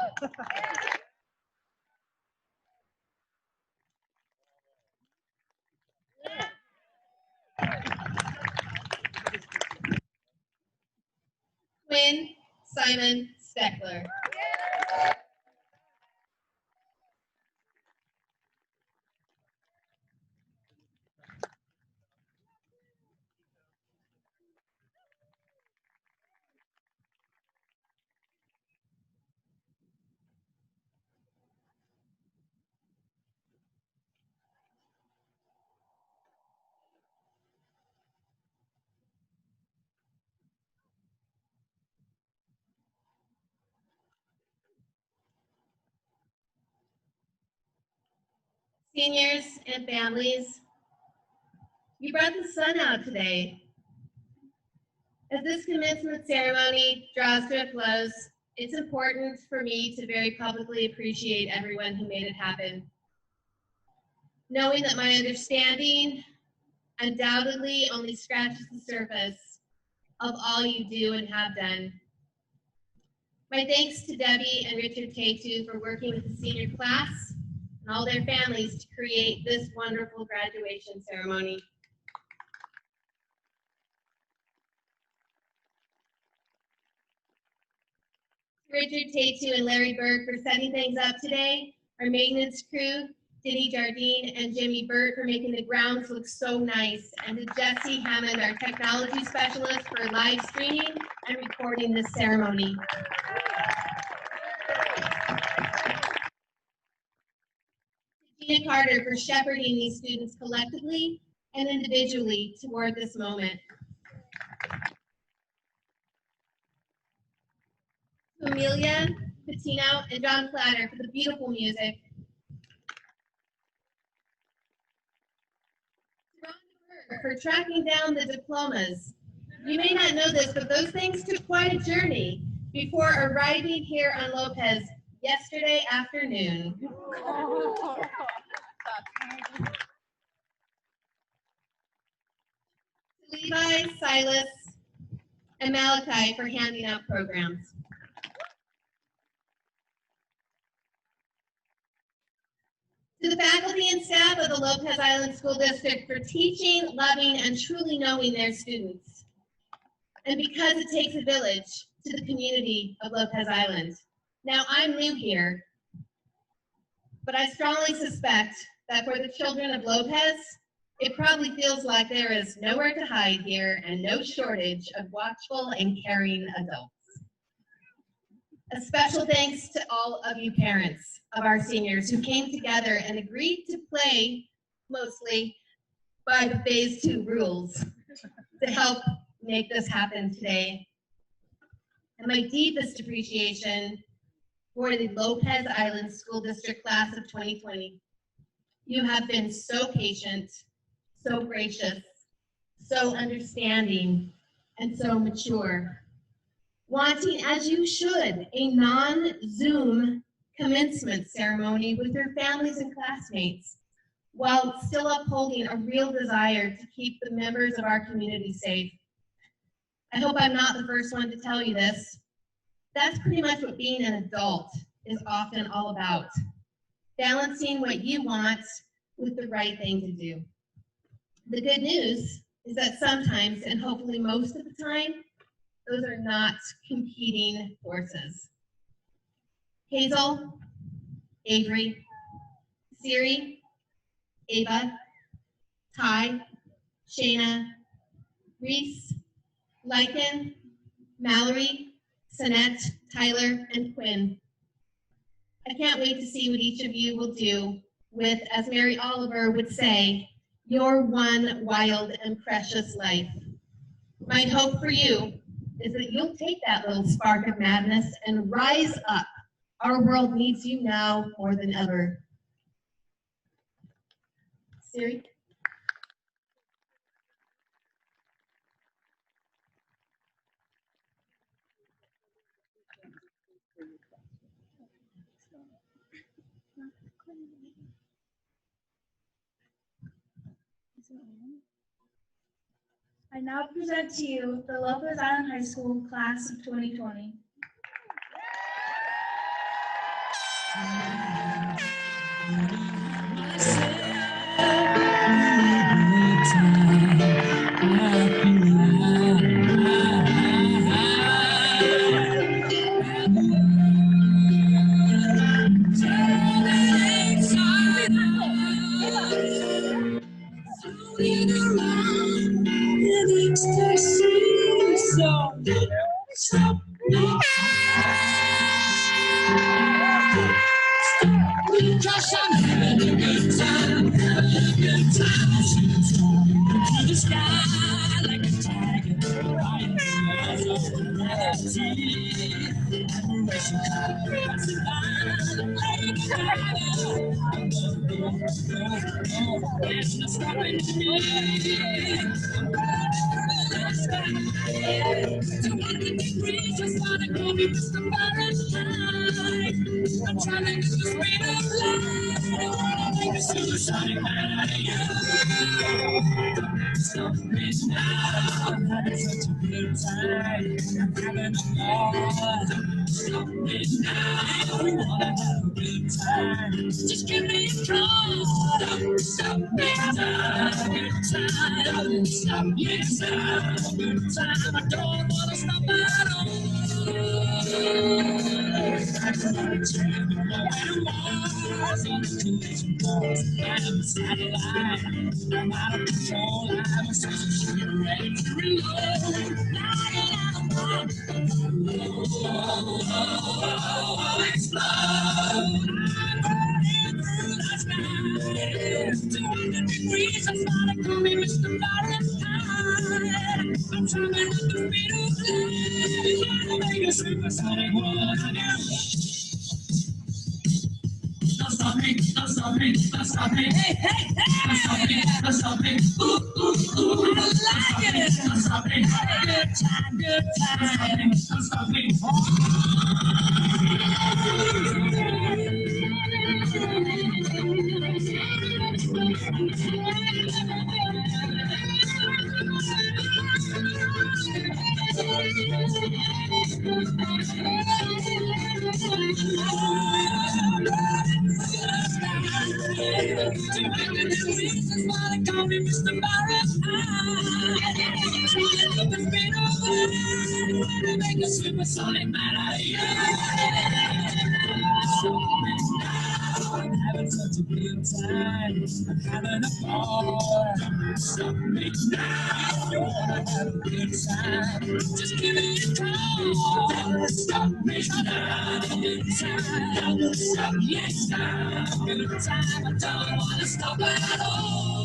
Quinn Simon Steckler. Seniors and families, you brought the sun out today. As this commencement ceremony draws to a close, it's important for me to very publicly appreciate everyone who made it happen. Knowing that my understanding undoubtedly only scratches the surface of all you do and have done. My thanks to Debbie and Richard Tatu for working with the senior class and all their families to create this wonderful graduation ceremony. Richard Tatu and Larry Berg for setting things up today, our maintenance crew, Denny Jardine and Jimmy Burt for making the grounds look so nice, and to Jesse Hammond, our technology specialist, for live streaming and recording this ceremony. Gina Carter for shepherding these students collectively and individually toward this moment. To Amelia Patino and John Platter for the beautiful music. For tracking down the diplomas. You may not know this, but those things took quite a journey before arriving here on Lopez yesterday afternoon. Levi, Silas, and Malachi for handing out programs. To the faculty and staff of the Lopez Island School District for teaching, loving, and truly knowing their students. And because it takes a village, to the community of Lopez Island. Now, I'm new here, but I strongly suspect that for the children of Lopez, it probably feels like there is nowhere to hide here and no shortage of watchful and caring adults. A special thanks to all of you parents of our seniors who came together and agreed to play mostly by the Phase 2 rules to help make this happen today. And my deepest appreciation for the Lopez Island School District class of 2020. You have been so patient, so gracious, so understanding, and so mature. Wanting, as you should, a non-Zoom commencement ceremony with your families and classmates, while still upholding a real desire to keep the members of our community safe. I hope I'm not the first one to tell you this. That's pretty much what being an adult is often all about. Balancing what you want with the right thing to do. The good news is that sometimes, and hopefully most of the time, those are not competing forces. Hazel, Avery, Siri, Ava, Ty, Shayna, Reese, Lycan, Mallory, Sinette, Tyler, and Quinn. I can't wait to see what each of you will do with, as Mary Oliver would say, your one wild and precious life. My hope for you is that you'll take that little spark of madness and rise up. Our world needs you now more than ever. Siri? I now present to you the Lopez Island High School class of 2020. Cause I'm having a good time, having a good time. To the sky like a tiger, riding the of gravity. Admiration, that's the line, like a tiger. There's no stopping me. Let's go. 200 degrees, just wanna go be Mr. Fahrenheit. I'm trying to get the speed of light. I wanna make a supersonic man out of you. Stop me now. I'm having such a good time. I'm having a ball. Stop me now. We wanna have a good time. Just give me a call. Stop me now. Good time. Stop me now. Good time. I don't wanna stop at all. I'm a satellite. I'm out of control. I'm a social ready to reload. Explode. I'm burning through the sky. 200 degrees. I'm starting to be Mr. Fahrenheit. I'm traveling with the speed of light. Make a supersonic one on you. Don't stop me, don't stop me, don't stop me. Hey, hey, hey! Don't stop me, don't stop me. Ooh, ooh, ooh. I like it. Don't stop me. Good time, good time. Don't stop me. Mr. Make a supersonic man out of you. I'm having such a good time. I'm having a ball. Stop me now. You wanna have a good time? Just give me a call. Stop me now. Good time. Stop me now. Good time. I don't wanna stop at all.